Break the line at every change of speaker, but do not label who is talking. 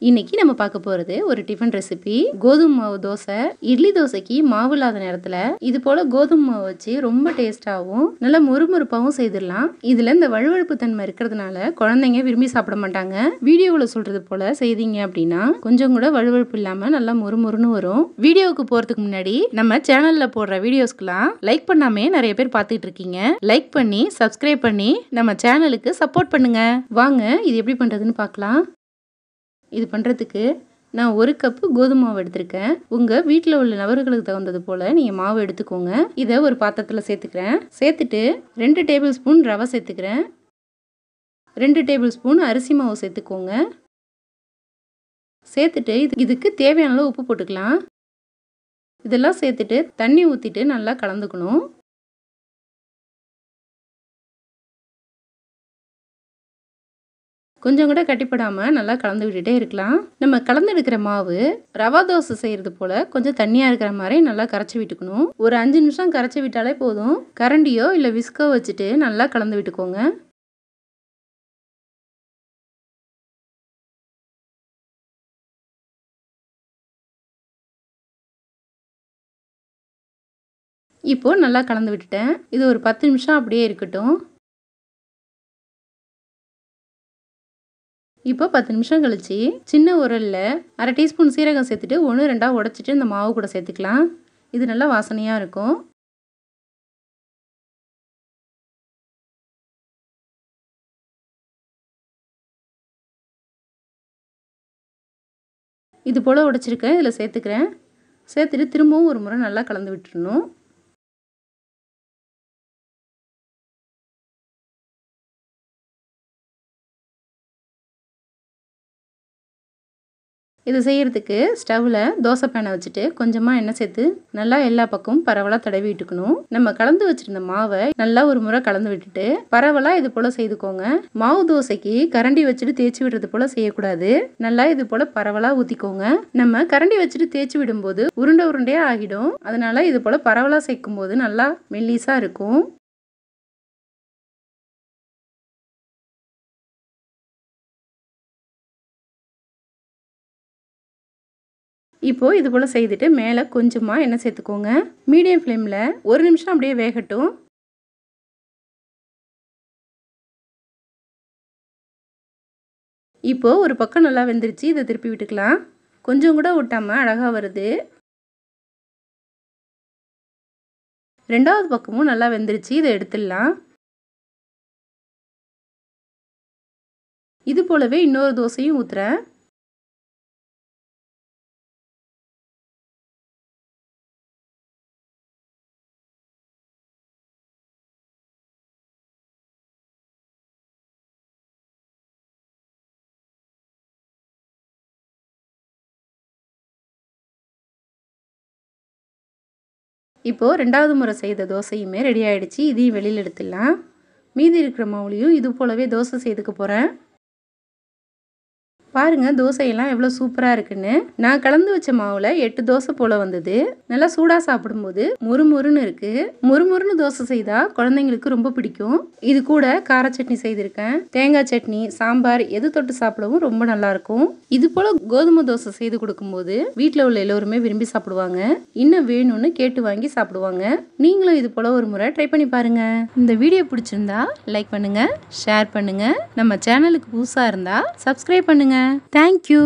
இன்னைக்கு நம்ம பார்க்க போறது ஒரு டிஃபன் ரெசிபி. கோதுமை மாவு தோசை. இட்லி தோசைக்கு மாவு இல்லாத நேரத்துல இது போல கோதுமை மாவு வச்சு ரொம்ப டேஸ்டாவும் நல்ல மொறுமொறுப்பாவும் செய்திடலாம். இதுல இந்த வழுவழுப்பு தன்மை இருக்கிறதுனால குழந்தைங்க விரும்பி சாப்பிட மாட்டாங்க. வீடியோவுல சொல்றது போல செய்தீங்க அப்படின்னா கொஞ்சம் கூட வழுவழுப்பு இல்லாம நல்லா மொறுமொறுன்னு வரும். வீடியோவுக்கு போறதுக்கு முன்னாடி நம்ம சேனல்ல போடுற வீடியோஸ்க்குலாம் லைக் பண்ணாமே நிறைய பேர் பார்த்துட்டு இருக்கீங்க. லைக் பண்ணி சப்ஸ்கிரைப் பண்ணி நம்ம சேனலுக்கு சப்போர்ட் பண்ணுங்க. வாங்க இது எப்படி பண்றதுன்னு பார்க்கலாம். இது பண்ணுறதுக்கு நான் 1 கப்பு கோதுமை மாவு எடுத்திருக்கேன். உங்கள் வீட்டில் உள்ள நபர்களுக்கு தகுந்தது போல் நீங்கள் மாவு எடுத்துக்கோங்க. இதை ஒரு பாத்திரத்தில் சேர்த்துக்கிறேன். சேர்த்துட்டு 2 டேபிள் ஸ்பூன் ரவை சேர்த்துக்கிறேன். 2 டேபிள் ஸ்பூன் அரிசி மாவு சேர்த்துக்கோங்க. சேர்த்துட்டு இதுக்கு தேவையான அளவு உப்பு போட்டுக்கலாம். இதெல்லாம் சேர்த்துட்டு தண்ணி ஊற்றிட்டு நல்லா கலந்துக்கணும். கொஞ்சம் கூட கட்டிப்படாமல் நல்லா கலந்து விட்டுட்டே இருக்கலாம். நம்ம கலந்து எடுக்கிற மாவு ரவா தோசை செய்கிறது போல் கொஞ்சம் தண்ணியாக இருக்கிற மாதிரி நல்லா கரைச்சி விட்டுக்கணும். ஒரு 5 நிமிஷம் கரைச்சி விட்டாலே போதும். கரண்டியோ இல்லை விஸ்கோ வச்சுட்டு நல்லா கலந்து விட்டுக்கோங்க. இப்போது நல்லா கலந்து விட்டுட்டேன். இது ஒரு 10 நிமிஷம் அப்படியே இருக்கட்டும். இப்போ 10 நிமிஷம் கழிச்சு சின்ன உரல்ல 1/2 டீஸ்பூன் சீரகம் சேர்த்துட்டு 1-2 உடைச்சிட்டு இந்த மாவு கூட சேர்த்துக்கலாம். இது நல்லா வாசனையாக இருக்கும். இது போல் உடைச்சிருக்கேன். இதில் சேர்த்துக்கிறேன். சேர்த்துட்டு திரும்பவும் ஒரு முறை நல்லா கலந்து விட்டுறணும். இது செய்கிறதுக்கு ஸ்டவ்வில் தோசை பேனை வச்சுட்டு கொஞ்சமாக எண்ணெய் சேர்த்து நல்லா எல்லா பக்கமும் பரவலாக தடவி விட்டுக்கணும். நம்ம கலந்து வச்சுருந்த மாவை நல்லா ஒரு முறை கலந்து விட்டுட்டு பரவலாக இது போல் செய்துக்கோங்க. மாவு தோசைக்கு கரண்டி வச்சுட்டு தேய்ச்சி விடுறது போல் செய்யக்கூடாது. நல்லா இது போல் பரவலாக ஊற்றிக்கோங்க. நம்ம கரண்டி வச்சுட்டு தேய்ச்சி விடும்போது உருண்டை உருண்டையாக ஆகிடும். அதனால் இது போல் பரவலாக சேர்க்கும் போது நல்லா மெல்லிஸாக இருக்கும். இப்போது இது போல் செய்துட்டு மேலே கொஞ்சமாக எண்ணெய் சேர்த்துக்கோங்க. மீடியம் ஃப்ளேமில் 1 நிமிஷம் அப்படியே வேகட்டும். இப்போது ஒரு பக்கம் நல்லா வெந்துருச்சு. இதை திருப்பி விட்டுக்கலாம். கொஞ்சம் கூட ஒட்டாமல் அழகாக வருது. 2வது பக்கமும் நல்லா வெந்துருச்சு. இதை எடுத்துடலாம். இது போலவே இன்னொரு தோசையும் ஊற்றுறேன். இப்போது 2வது முறை செய்த தோசையுமே ரெடி ஆகிடுச்சு. இதையும் வெளியில் எடுத்துடலாம். மீதி இருக்கிற மாவுலையும் இது போலவே தோசை செய்துக்க போகிறேன். பாருங்கள் தோசையெல்லாம் எவ்வளோ சூப்பராக இருக்குன்னு. நான் கலந்து வச்ச மாவில் 8 தோசை போல் வந்தது. நல்லா சூடாக சாப்பிடும்போது முறுமுறுன்னு இருக்குது. முறுமுறுன்னு தோசை செய்தால் குழந்தைங்களுக்கு ரொம்ப பிடிக்கும். இது கூட கார சட்னி செய்திருக்கேன். தேங்காய் சட்னி, சாம்பார் எது தொட்டு சாப்பிடவும் ரொம்ப நல்லாயிருக்கும். இது போல் கோதுமை தோசை செய்து கொடுக்கும்போது வீட்டில் உள்ள எல்லோருமே விரும்பி சாப்பிடுவாங்க. இன்னும் வேணும்னு கேட்டு வாங்கி சாப்பிடுவாங்க. நீங்களும் இது போல் ஒரு முறை ட்ரை பண்ணி பாருங்கள். இந்த வீடியோ பிடிச்சிருந்தா லைக் பண்ணுங்கள், ஷேர் பண்ணுங்கள். நம்ம சேனலுக்கு புதுசாக இருந்தால் சப்ஸ்கிரைப் பண்ணுங்கள். Thank you.